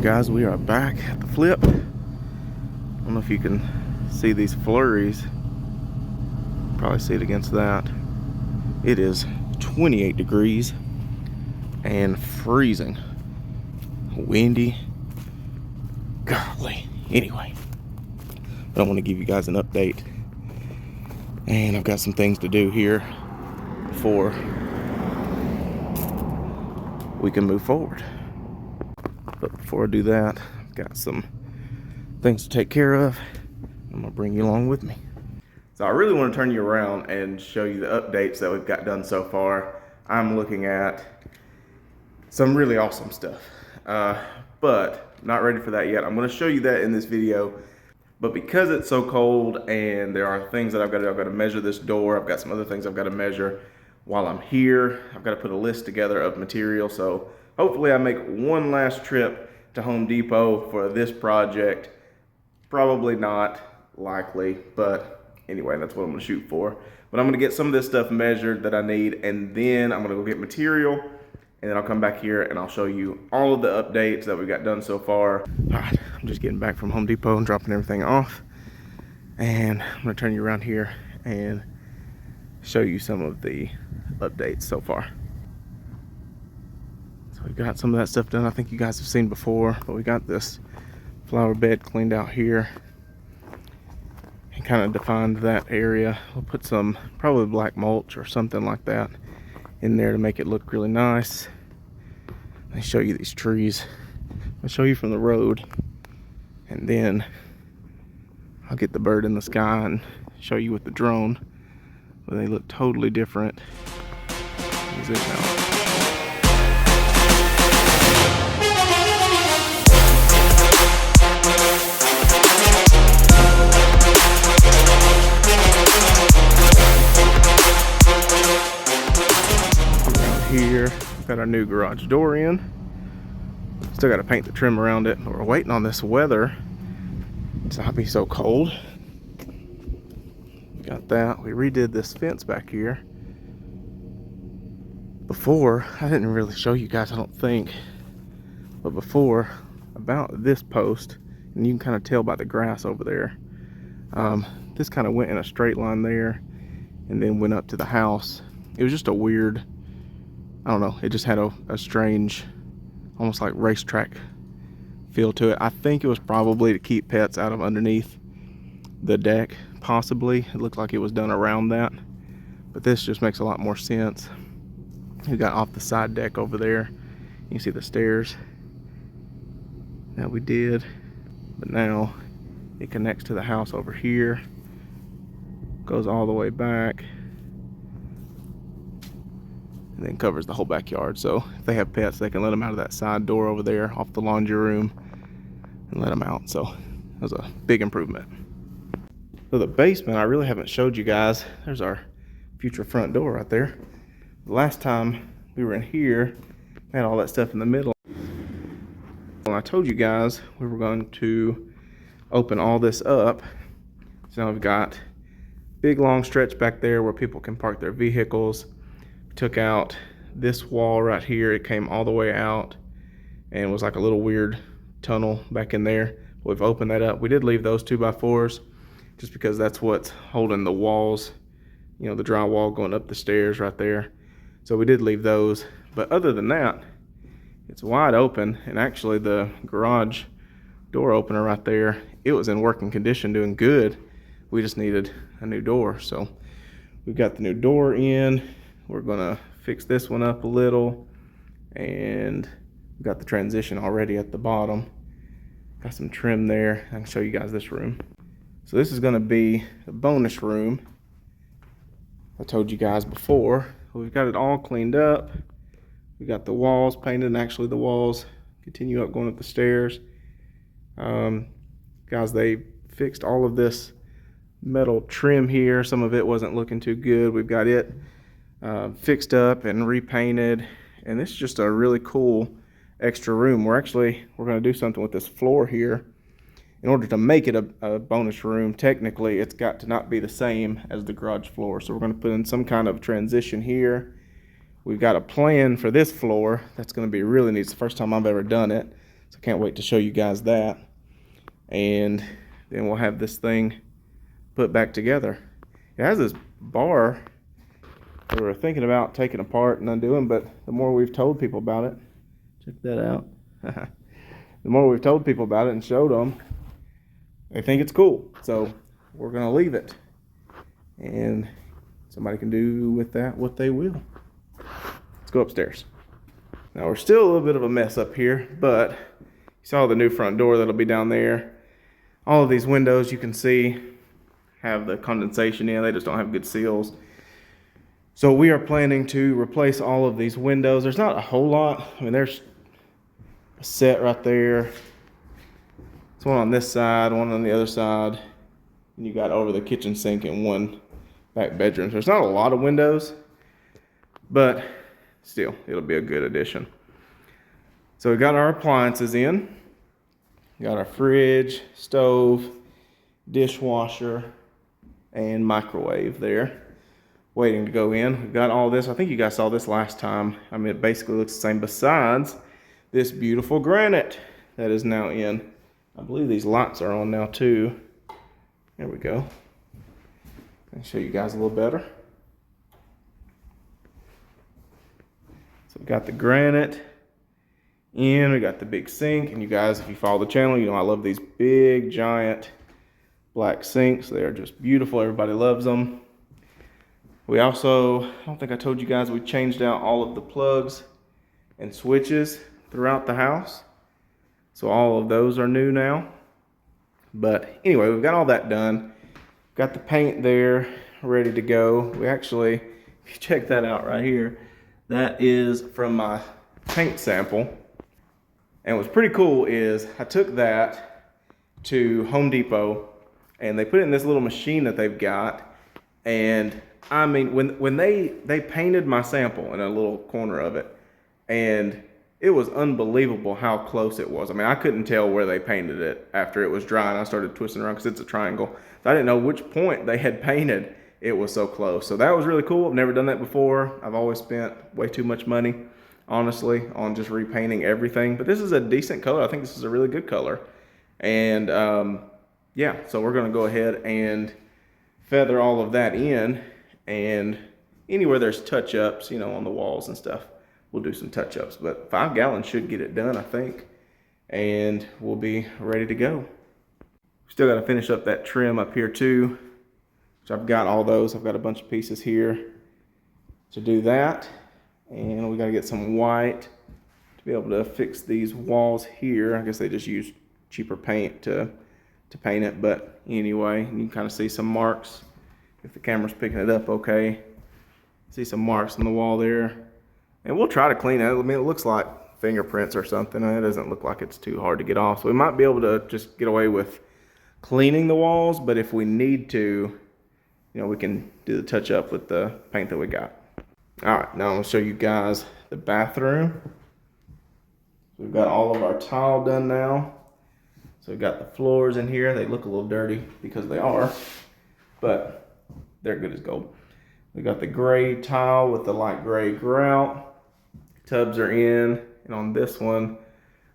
Guys, we are back at the flip. I don't know if you can see these flurries. Probably see it against that. It is 28 degrees and freezing. Windy. Golly. Anyway, but I want to give you guys an update. And I've got some things to do here before we can move forward. But before I do that, I've got some things to take care of. I'm gonna bring you along with me. So I really want to turn you around and show you the updates that we've got done so far. I'm looking at some really awesome stuff, but not ready for that yet. I'm going to show you that in this video. But because it's so cold and there are things that I've got to measure this door. I've got some other things I've got to measure while I'm here. I've got to put a list together of material. So hopefully I make one last trip to Home Depot for this project. Probably not likely, but anyway, that's what I'm gonna shoot for. But I'm gonna get some of this stuff measured that I need, and then I'm gonna go get material, and then I'll come back here and I'll show you all of the updates that we've got done so far. All right, I'm just getting back from Home Depot and dropping everything off. And I'm gonna turn you around here and show you some of the updates so far. So we've got some of that stuff done. I think you guys have seen before, but we got this flower bed cleaned out here and kind of defined that area. We'll put some probably black mulch or something like that in there to make it look really nice. Let me show you these trees. I'll show you from the road, and then I'll get the bird in the sky and show you with the drone. But they look totally different. Zoom out. Here, got our new garage door in. Still got to paint the trim around it, but we're waiting on this weather to not be so cold. Got that. We redid this fence back here. Before, I didn't really show you guys, I don't think, but before, about this post, and you can kind of tell by the grass over there, this kind of went in a straight line there and then went up to the house. It was just a weird, I don't know, it just had a strange, almost like racetrack feel to it. I think it was probably to keep pets out of underneath the deck, possibly. It looked like it was done around that, but this just makes a lot more sense. We got off the side deck over there. You can see the stairs that we did, but now it connects to the house over here, goes all the way back, and then covers the whole backyard. So if they have pets, they can let them out of that side door over there off the laundry room and let them out. So that was a big improvement. So the basement, I really haven't showed you guys. There's our future front door right there. The last time we were in here, we had all that stuff in the middle. And I told you guys we were going to open all this up. So now we've got big long stretch back there where people can park their vehicles. We took out this wall right here. It came all the way out and was like a little weird tunnel back in there. We've opened that up. We did leave those 2x4s just because that's what's holding the walls, you know, the drywall going up the stairs right there. So we did leave those, but other than that, it's wide open. And actually the garage door opener right there, it was in working condition, doing good. We just needed a new door. So we've got the new door in. We're gonna fix this one up a little, and we've got the transition already at the bottom. Got some trim there. I can show you guys this room. So this is gonna be a bonus room. I told you guys before. We've got it all cleaned up. We got the walls painted, and actually the walls continue up going up the stairs. Guys, they fixed all of this metal trim here. Some of it wasn't looking too good. We've got it fixed up and repainted, and this is just a really cool extra room. We're going to do something with this floor here. In order to make it a bonus room, technically it's got to not be the same as the garage floor. So we're going to put in some kind of transition here. We've got a plan for this floor that's going to be really neat. It's the first time I've ever done it. So I can't wait to show you guys that. And then we'll have this thing put back together. It has this bar that we're thinking about taking apart and undoing, but the more we've told people about it, check that out. The more we've told people about it and showed them, they think it's cool. So we're gonna leave it, and somebody can do with that what they will. Let's go upstairs. Now we're still a little bit of a mess up here, but you saw the new front door that'll be down there. All of these windows you can see have the condensation in, they just don't have good seals. So we are planning to replace all of these windows. There's not a whole lot. I mean, there's a set right there. There's one on this side, one on the other side. And you got over the kitchen sink and one back bedroom. So there's not a lot of windows, but still, it'll be a good addition. So we got our appliances in. We got our fridge, stove, dishwasher, and microwave there, waiting to go in. We've got all this. I think you guys saw this last time. I mean, it basically looks the same besides this beautiful granite that is now in. I believe these lights are on now too. There we go. I'll show you guys a little better. So we've got the granite in, we got the big sink, and you guys, if you follow the channel, you know I love these big, giant black sinks. They are just beautiful. Everybody loves them. We also, I don't think I told you guys, we changed out all of the plugs and switches throughout the house. So all of those are new now. But anyway, we've got all that done. Got the paint there ready to go. We actually, if you check that out right here, that is from my paint sample. And what's pretty cool is I took that to Home Depot and they put it in this little machine that they've got. And I mean, when they painted my sample in a little corner of it, and it was unbelievable how close it was. I mean, I couldn't tell where they painted it after it was dry, and I started twisting around because it's a triangle. So I didn't know which point they had painted. It was so close. So that was really cool. I've never done that before. I've always spent way too much money, honestly, on just repainting everything. But this is a decent color. I think this is a really good color. And yeah, so we're gonna go ahead and feather all of that in, and anywhere there's touch-ups, you know, on the walls and stuff, we'll do some touch-ups. But 5 gallons should get it done, I think, and we'll be ready to go. Still got to finish up that trim up here too, which I've got all those. I've got a bunch of pieces here to do that, and we got to get some white to be able to fix these walls here. I guess they just use cheaper paint to paint it, but anyway, you can kind of see some marks if the camera's picking it up okay. See some marks on the wall there, and we'll try to clean it. I mean, it looks like fingerprints or something. It doesn't look like it's too hard to get off, so we might be able to just get away with cleaning the walls, but if we need to, you know, we can do the touch up with the paint that we got. All right, now I'm gonna show you guys the bathroom. We've got all of our tile done now. So we've got the floors in here. They look a little dirty because they are, but they're good as gold. We got the gray tile with the light gray grout. Tubs are in, and on this one,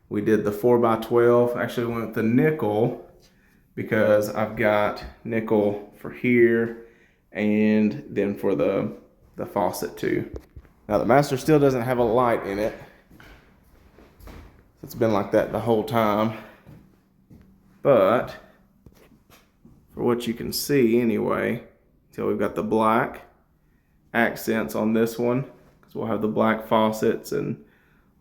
we did the 4x12. Actually went with the nickel because I've got nickel for here and then for the faucet too. Now the master still doesn't have a light in it. It's been like that the whole time. But for what you can see anyway, so we've got the black accents on this one, because we'll have the black faucets and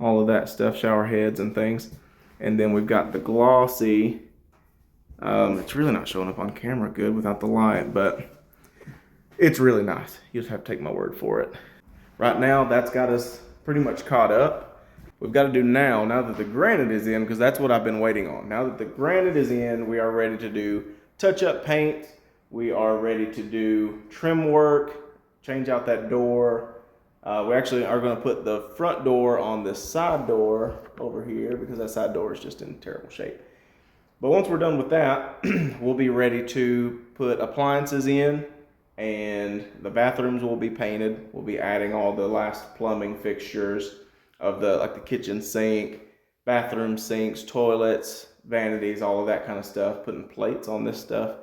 all of that stuff, shower heads and things. And then we've got the glossy, it's really not showing up on camera good without the light, but it's really nice. You just have to take my word for it. Right now, that's got us pretty much caught up. We've got to do now that the granite is in, because that's what I've been waiting on. Now that the granite is in, we are ready to do touch-up paint. We are ready to do trim work, change out that door. We actually are going to put the front door on this side door over here, because that side door is just in terrible shape. But once we're done with that, we'll be ready to put appliances in, and the bathrooms will be painted. We'll be adding all the last plumbing fixtures of the kitchen sink, bathroom sinks, toilets, vanities, all of that kind of stuff, putting plates on this stuff,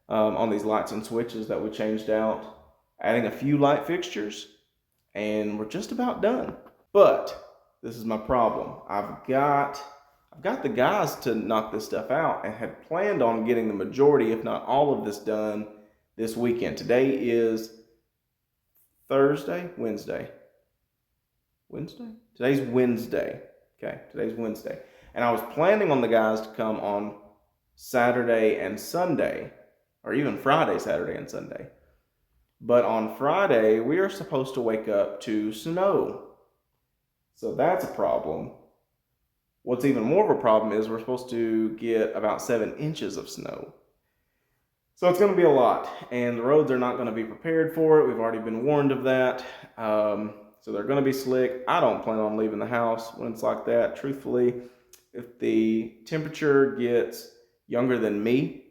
on these lights and switches that we changed out, adding a few light fixtures, and we're just about done. But this is my problem. I've got the guys to knock this stuff out and had planned on getting the majority, if not all of this done this weekend. Today is Wednesday. Today's Wednesday. Okay, today's Wednesday. And I was planning on the guys to come on Saturday and Sunday, or even Friday, Saturday, and Sunday. But on Friday, we are supposed to wake up to snow. So that's a problem. What's even more of a problem is we're supposed to get about 7 inches of snow. So it's going to be a lot, and the roads are not going to be prepared for it. We've already been warned of that. So they're going to be slick. I don't plan on leaving the house when it's like that. Truthfully, if the temperature gets younger than me,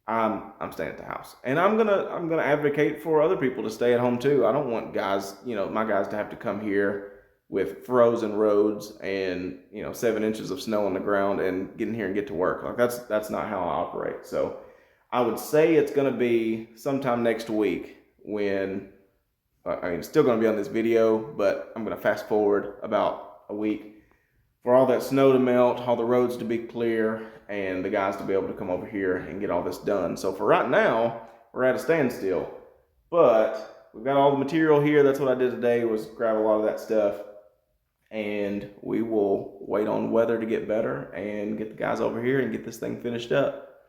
I'm staying at the house, and I'm gonna advocate for other people to stay at home too. I don't want guys, my guys, to have to come here with frozen roads and 7 inches of snow on the ground and get in here and get to work. Like that's not how I operate. So I would say it's gonna be sometime next week when it's still gonna be on this video, but I'm gonna fast forward about a week for all that snow to melt, all the roads to be clear, and the guys to be able to come over here and get all this done. So for right now, we're at a standstill, but we've got all the material here. That's what I did today, was grab a lot of that stuff, and we will wait on weather to get better and get the guys over here and get this thing finished up.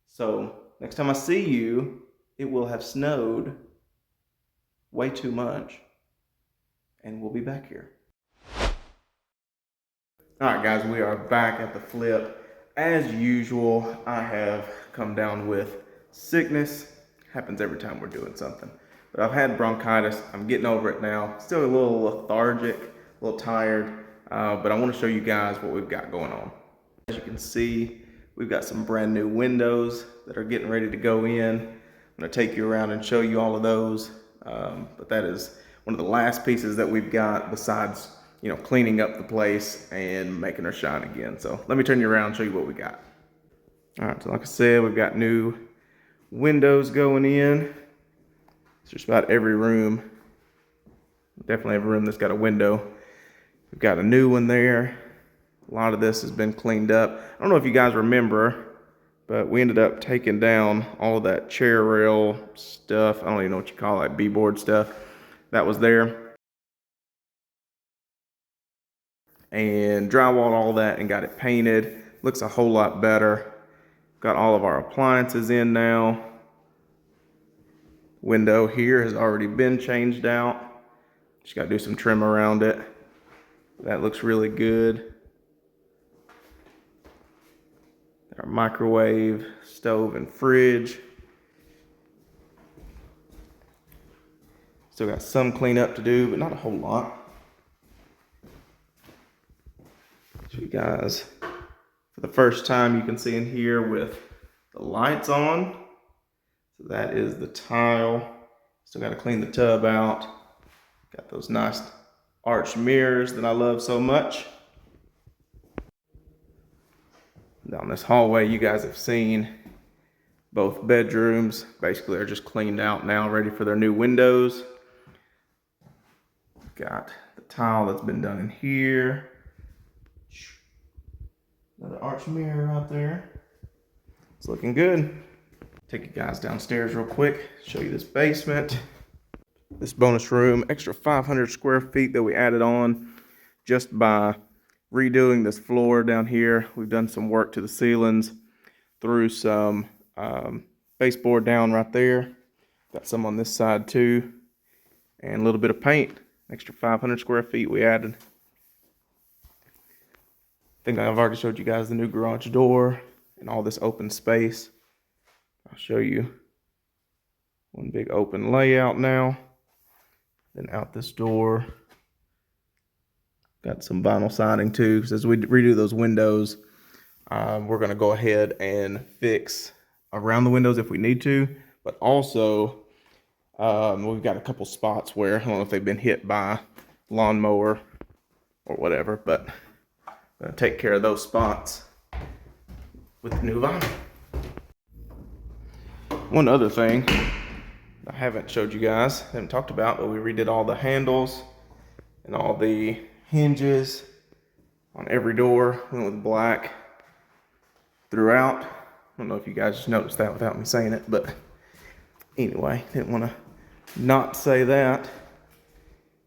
So next time I see you, it will have snowed way too much, and we'll be back here. All right, guys, we are back at the flip. As usual, I have come down with sickness. Happens every time we're doing something. But I've had bronchitis. I'm getting over it now. Still a little lethargic, a little tired, but I want to show you guys what we've got going on. As you can see, we've got some brand new windows that are getting ready to go in. I'm going to take you around and show you all of those. But that is one of the last pieces that we've got besides cleaning up the place and making her shine again. So let me turn you around and show you what we got. All right, so like I said, we've got new windows going in. It's just about every room. Definitely every room that's got a window. We've got a new one there. A lot of this has been cleaned up. I don't know if you guys remember, but we ended up taking down all of that chair rail stuff. I don't even know what you call it, B-board stuff that was there. And drywalled all that and got it painted. Looks a whole lot better. Got all of our appliances in now. Window here has already been changed out. Just got to do some trim around it. That looks really good. Our microwave, stove, and fridge. Still got some cleanup to do, but not a whole lot. So you guys, for the first time, you can see in here with the lights on. So that is the tile. Still got to clean the tub out. Got those nice arched mirrors that I love so much. Down this hallway, you guys have seen both bedrooms. Basically, are just cleaned out now, ready for their new windows. Got the tile that's been done in here. Another arch mirror out there. It's looking good. Take you guys downstairs real quick, show you this basement. This bonus room, extra 500 square feet that we added on just by redoing this floor down here. We've done some work to the ceilings, threw some baseboard down right there. Got some on this side too, and a little bit of paint. Extra 500 square feet we added. I think I've already showed you guys the new garage door and all this open space. I'll show you one big open layout now. Then out this door. Got some vinyl siding too, because as we redo those windows, we're going to go ahead and fix around the windows if we need to. But also, we've got a couple spots where I don't know if they've been hit by lawnmower or whatever, but gonna take care of those spots with the new vinyl. One other thing I haven't showed you guys, haven't talked about, but we redid all the handles and all the hinges on every door. Went with black throughout. I don't know if you guys just noticed that without me saying it, but anyway, didn't want to not say that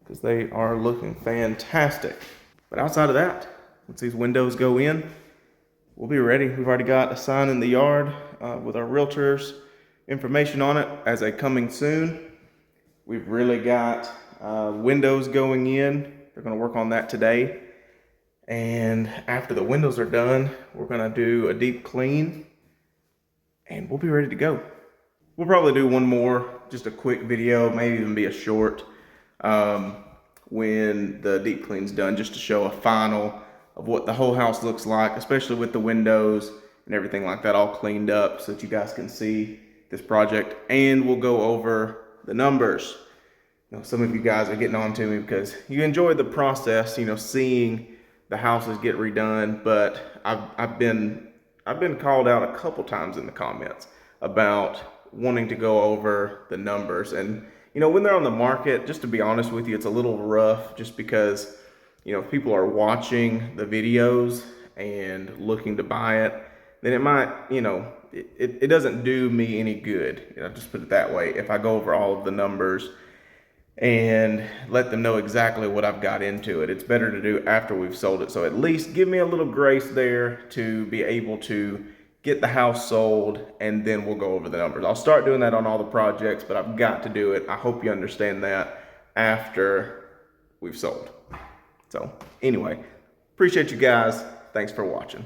because they are looking fantastic. But outside of that, once these windows go in, we'll be ready. We've already got a sign in the yard with our realtors' information on it as a coming soon. We've really got windows going in. They're going to work on that today. And after the windows are done, we're going to do a deep clean and we'll be ready to go. We'll probably do one more, just a quick video, maybe even be a short, when the deep clean's done, just to show a final of what the whole house looks like, especially with the windows and everything like that all cleaned up so that you guys can see this project. And we'll go over the numbers. You know, some of you guys are getting on to me because you enjoy the process, you know, seeing the houses get redone, but I've been called out a couple times in the comments about wanting to go over the numbers. And you know, when they're on the market, just to be honest with you, it's a little rough just because, you know, if people are watching the videos and looking to buy it, then it might, you know, it doesn't do me any good, you know, just put it that way, if I go over all of the numbers and let them know exactly what I've got into it. It's better to do after we've sold it. So at least give me a little grace there to be able to get the house sold, and then we'll go over the numbers. I'll start doing that on all the projects, but I've got to do it. I hope you understand that after we've sold. So anyway, appreciate you guys. Thanks for watching.